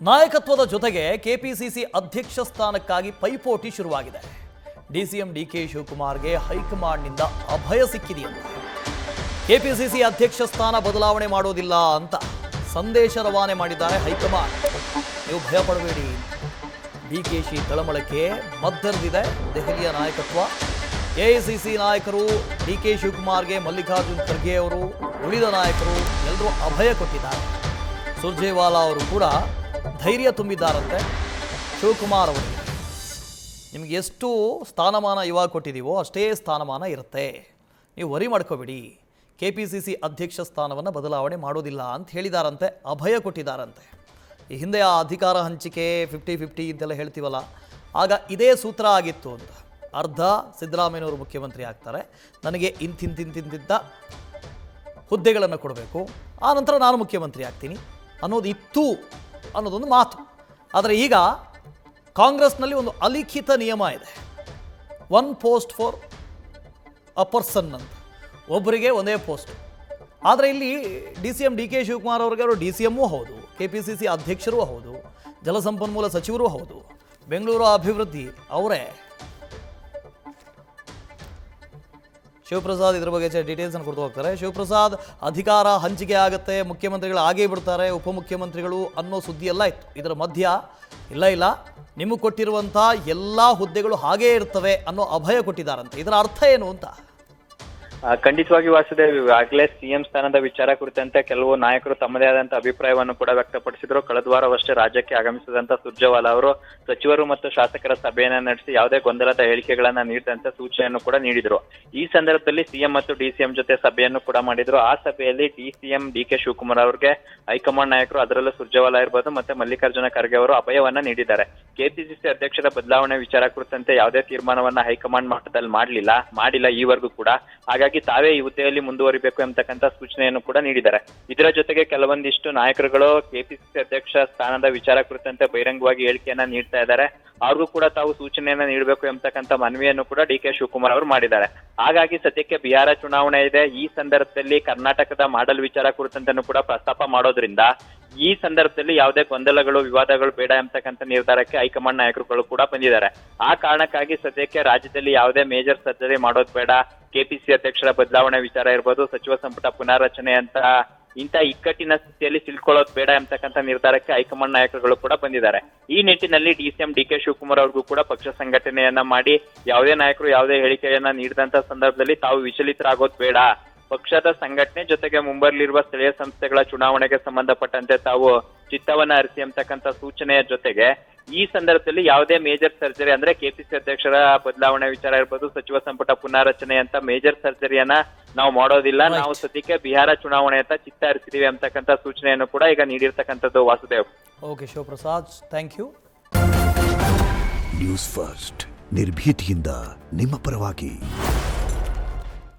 ನಾಯಕತ್ವದ ಜೊತೆಗೆ ಕೆಪಿಸಿಸಿ ಅಧ್ಯಕ್ಷ ಸ್ಥಾನಕ್ಕಾಗಿ ಪೈಪೋಟಿ ಶುರುವಾಗಿದೆ. ಡಿಸಿಎಂ ಡಿಕೆ ಶಿವಕುಮಾರ್ಗೆ ಹೈಕಮಾಂಡ್ನಿಂದ ಅಭಯ ಸಿಕ್ಕಿದೆಯಂತೆ. ಕೆಪಿಸಿಸಿ ಅಧ್ಯಕ್ಷ ಸ್ಥಾನ ಬದಲಾವಣೆ ಮಾಡೋದಿಲ್ಲ ಅಂತ ಸಂದೇಶ ರವಾನೆ ಮಾಡಿದ್ದಾರೆ ಹೈಕಮಾಂಡ್. ನೀವು ಭಯ ಪಡಬೇಡಿ. ಡಿಕೆಶಿ ತಳಮಳಕ್ಕೆ ಮದ್ದರಿದಿದೆ ದೆಹಲಿಯ ನಾಯಕತ್ವ. ಎಐಸಿಸಿ ನಾಯಕರು ಡಿಕೆ ಶಿವಕುಮಾರ್ಗೆ ಮಲ್ಲಿಕಾರ್ಜುನ್ ಖರ್ಗೆ ಅವರು, ಉಳಿದ ನಾಯಕರು ಎಲ್ಲರೂ ಅಭಯ ಕೊಟ್ಟಿದ್ದಾರೆ. ಸುರ್ಜೇವಾಲಾ ಅವರು ಕೂಡ ಧೈರ್ಯ ತುಂಬಿದ್ದಾರಂತೆ ಶಿವಕುಮಾರ್ ಅವರಿಗೆ. ನಿಮಗೆ ಎಷ್ಟು ಸ್ಥಾನಮಾನ ಇವಾಗ ಕೊಟ್ಟಿದ್ದೀವೋ ಅಷ್ಟೇ ಸ್ಥಾನಮಾನ ಇರುತ್ತೆ, ನೀವು ವರಿ ಮಾಡ್ಕೋಬೇಡಿ, ಕೆಪಿಸಿಸಿ ಅಧ್ಯಕ್ಷ ಸ್ಥಾನವನ್ನು ಬದಲಾವಣೆ ಮಾಡೋದಿಲ್ಲ ಅಂತ ಹೇಳಿದಾರಂತೆ, ಅಭಯ ಕೊಟ್ಟಿದ್ದಾರಂತೆ. ಈ ಹಿಂದೆ ಆ ಅಧಿಕಾರ ಹಂಚಿಕೆ 50-50 ಅಂತೆಲ್ಲ ಹೇಳ್ತೀವಲ್ಲ, ಆಗ ಇದೇ ಸೂತ್ರ ಆಗಿತ್ತು ಅಂತ. ಅರ್ಧ ಸಿದ್ದರಾಮಯ್ಯನವರು ಮುಖ್ಯಮಂತ್ರಿ ಆಗ್ತಾರೆ, ನನಗೆ ಇಂತಿಂತಿಂತಿಂತಿದ್ದ ಹುದ್ದೆಗಳನ್ನು ಕೊಡಬೇಕು, ಆ ನಂತರ ನಾನು ಮುಖ್ಯಮಂತ್ರಿ ಆಗ್ತೀನಿ ಅನ್ನೋದು ಇತ್ತು ಅನ್ನೋದೊಂದು ಮಾತು. ಆದರೆ ಈಗ ಕಾಂಗ್ರೆಸ್ನಲ್ಲಿ ಒಂದು ಅಲಿಖಿತ ನಿಯಮ ಇದೆ, 1 post ಫಾರ್ ಅ ಪರ್ಸನ್ ಅಂತ, ಒಬ್ಬರಿಗೆ ಒಂದೇ ಪೋಸ್ಟ್. ಆದರೆ ಇಲ್ಲಿ ಡಿಸಿಎಂ ಡಿಕೆ ಶಿವಕುಮಾರ್ ಅವರಿಗೆ ಅವರು ಡಿಸಿಎಮ್ಮೂ ಹೌದು, ಕೆಪಿಸಿಸಿ ಅಧ್ಯಕ್ಷರೂ ಹೌದು, ಜಲಸಂಪನ್ಮೂಲ ಸಚಿವರೂ ಹೌದು, ಬೆಂಗಳೂರು ಅಭಿವೃದ್ಧಿ ಅವರೇ. ಶಿವಪ್ರಸಾದ್ ಇದ್ರ ಬಗ್ಗೆ ಡೀಟೇಲ್ಸ್ ಅನ್ನು ಕೊಡ್ತಾ ಹೋಗ್ತಾರೆ. ಶಿವಪ್ರಸಾದ್, ಅಧಿಕಾರ ಹಂಚಿಕೆ ಆಗುತ್ತೆ, ಮುಖ್ಯಮಂತ್ರಿಗಳು ಆಗೇ ಬಿಡ್ತಾರೆ, ಉಪಮುಖ್ಯಮಂತ್ರಿಗಳು ಅನ್ನೋ ಸುದ್ದಿ ಎಲ್ಲ ಇತ್ತು. ಇದರ ಮಧ್ಯ ಇಲ್ಲ ನಿಮಗೆ ಕೊಟ್ಟಿರುವಂಥ ಎಲ್ಲ ಹುದ್ದೆಗಳು ಹಾಗೇ ಇರ್ತವೆ ಅನ್ನೋ ಅಭಯ ಕೊಟ್ಟಿದ್ದಾರಂತೆ. ಇದರ ಅರ್ಥ ಏನು ಅಂತ? ಖಂಡಿತವಾಗಿ ವಾಸುದೇವ್, ಈಗಾಗಲೇ ಸಿಎಂ ಸ್ಥಾನದ ವಿಚಾರ ಕುರಿತಂತೆ ಕೆಲವು ನಾಯಕರು ತಮ್ಮದೇ ಆದಂತ ಅಭಿಪ್ರಾಯವನ್ನು ಕೂಡ ವ್ಯಕ್ತಪಡಿಸಿದ್ರು. ಕಳೆದ ವಾರವಷ್ಟೇ ರಾಜ್ಯಕ್ಕೆ ಆಗಮಿಸಿದಂತ ಸುರ್ಜೇವಾಲಾ ಅವರು ಸಚಿವರು ಮತ್ತು ಶಾಸಕರ ಸಭೆಯನ್ನ ನಡೆಸಿ ಯಾವುದೇ ಗೊಂದಲದ ಹೇಳಿಕೆಗಳನ್ನ ನೀಡದಂತೆ ಸೂಚನೆಯನ್ನು ಕೂಡ ನೀಡಿದ್ರು. ಈ ಸಂದರ್ಭದಲ್ಲಿ ಸಿಎಂ ಮತ್ತು ಡಿಸಿಎಂ ಜೊತೆ ಸಭೆಯನ್ನು ಕೂಡ ಮಾಡಿದ್ರು. ಆ ಸಭೆಯಲ್ಲಿ ಡಿಸಿಎಂ ಡಿಕೆ ಶಿವಕುಮಾರ್ ಅವರಿಗೆ ಹೈಕಮಾಂಡ್ ನಾಯಕರು, ಅದರಲ್ಲೂ ಸುರ್ಜೇವಾಲಾ ಇರ್ಬೋದು ಮತ್ತೆ ಮಲ್ಲಿಕಾರ್ಜುನ ಖರ್ಗೆ ಅವರು ಅಭಯವನ್ನ ನೀಡಿದ್ದಾರೆ. ಕೆಪಿಸಿಸಿ ಅಧ್ಯಕ್ಷರ ಬದಲಾವಣೆ ವಿಚಾರ ಕುರಿತಂತೆ ಯಾವುದೇ ತೀರ್ಮಾನವನ್ನ ಹೈಕಮಾಂಡ್ ಮಟ್ಟದಲ್ಲಿ ಮಾಡಿಲ್ಲ ಈವರೆಗೂ ಕೂಡ. ಹಾಗಾಗಿ ತಾವೇ ಈ ಹುದ್ದೆಯಲ್ಲಿ ಮುಂದುವರಿಬೇಕು ಎಂಬತಕ್ಕಂಥ ಸೂಚನೆಯನ್ನು ಕೂಡ ನೀಡಿದ್ದಾರೆ. ಇದರ ಜೊತೆಗೆ ಕೆಲವೊಂದಿಷ್ಟು ನಾಯಕರುಗಳು ಕೆಪಿಸಿಸಿ ಅಧ್ಯಕ್ಷ ಸ್ಥಾನದ ವಿಚಾರ ಕುರಿತಂತೆ ಬಹಿರಂಗವಾಗಿ ಹೇಳಿಕೆಯನ್ನ ನೀಡ್ತಾ ಇದ್ದಾರೆ. ಅವ್ರಿಗೂ ಕೂಡ ತಾವು ಸೂಚನೆಯನ್ನ ನೀಡಬೇಕು ಎಂಬತಕ್ಕಂಥ ಮನವಿಯನ್ನು ಕೂಡ ಡಿಕೆ ಶಿವಕುಮಾರ್ ಅವರು ಮಾಡಿದ್ದಾರೆ. ಹಾಗಾಗಿ ಸದ್ಯಕ್ಕೆ ಬಿಹಾರ ಚುನಾವಣೆ ಇದೆ. ಈ ಸಂದರ್ಭದಲ್ಲಿ ಕರ್ನಾಟಕದ ಮಾಡಲ್ ವಿಚಾರ ಕುರಿತಂತೆನೂ ಕೂಡ ಪ್ರಸ್ತಾಪ ಮಾಡೋದ್ರಿಂದ ಈ ಸಂದರ್ಭದಲ್ಲಿ ಯಾವುದೇ ಗೊಂದಲಗಳು, ವಿವಾದಗಳು ಬೇಡ ಎಂಬತಕ್ಕಂಥ ನಿರ್ಧಾರಕ್ಕೆ ಹೈಕಮಾಂಡ್ ನಾಯಕರುಗಳು ಕೂಡ ಬಂದಿದ್ದಾರೆ. ಆ ಕಾರಣಕ್ಕಾಗಿ ಸದ್ಯಕ್ಕೆ ರಾಜ್ಯದಲ್ಲಿ ಯಾವುದೇ ಮೇಜರ್ ಸರ್ಜರಿ ಮಾಡೋದು ಬೇಡ, ಕೆಪಿಸಿ ಅಧ್ಯಕ್ಷರ ಬದಲಾವಣೆ ವಿಚಾರ ಇರ್ಬೋದು, ಸಚಿವ ಸಂಪುಟ ಪುನಾರಚನೆ ಅಂತ ಇಂಥ ಇಕ್ಕಟ್ಟಿನ ಸ್ಥಿತಿಯಲ್ಲಿ ಸಿಲ್ಕೊಳ್ಳೋದು ಬೇಡ ಎಂಬತಕ್ಕಂಥ ನಿರ್ಧಾರಕ್ಕೆ ಹೈಕಮಾಂಡ್ ನಾಯಕರುಗಳು ಕೂಡ ಬಂದಿದ್ದಾರೆ. ಈ ನಿಟ್ಟಿನಲ್ಲಿ ಡಿಸಿಎಂ ಡಿಕೆ ಶಿವಕುಮಾರ್ ಅವ್ರಿಗೂ ಕೂಡ ಪಕ್ಷ ಸಂಘಟನೆಯನ್ನ ಮಾಡಿ ಯಾವುದೇ ನಾಯಕರು ಯಾವುದೇ ಹೇಳಿಕೆಯನ್ನ ನೀಡಿದಂತ ಸಂದರ್ಭದಲ್ಲಿ ತಾವು ವಿಚಲಿತರಾಗೋದು ಬೇಡ, ಪಕ್ಷದ ಸಂಘಟನೆ ಜೊತೆಗೆ ಮುಂಬರಲಿರುವ ಸ್ಥಳೀಯ ಸಂಸ್ಥೆಗಳ ಚುನಾವಣೆಗೆ ಸಂಬಂಧಪಟ್ಟಂತೆ ತಾವು ಚಿತ್ತವನ್ನ ಹರಿಸಿ ಎಂಬತಕ್ಕಂಥ ಸೂಚನೆಯ ಜೊತೆಗೆ ಈ ಸಂದರ್ಭದಲ್ಲಿ ಯಾವುದೇ ಮೇಜರ್ ಸರ್ಜರಿ ಅಂದ್ರೆ ಕೆಪಿಸಿ ಅಧ್ಯಕ್ಷರ ಬದಲಾವಣೆ ವಿಚಾರ ಇರ್ಬೋದು, ಸಚಿವ ಸಂಪುಟ ಪುನಾರಚನೆ ಅಂತ ಮೇಜರ್ ಸರ್ಜರಿಯನ್ನ ನಾವು ಮಾಡೋದಿಲ್ಲ, ನಾವು ಸದ್ಯಕ್ಕೆ ಬಿಹಾರ ಚುನಾವಣೆ ಅಂತ ಚಿತ್ತ ಹರಿಸಿದೀವಿ ಅಂತಕ್ಕಂಥ ಸೂಚನೆಯನ್ನು ಕೂಡ ಈಗ ನೀಡಿರ್ತಕ್ಕಂಥದ್ದು Vasudev. Okay Shivaprasad, thank you. News first, ನಿರ್ಭೀತಿಯಿಂದ ನಿಮ್ಮ ಪರವಾಗಿ.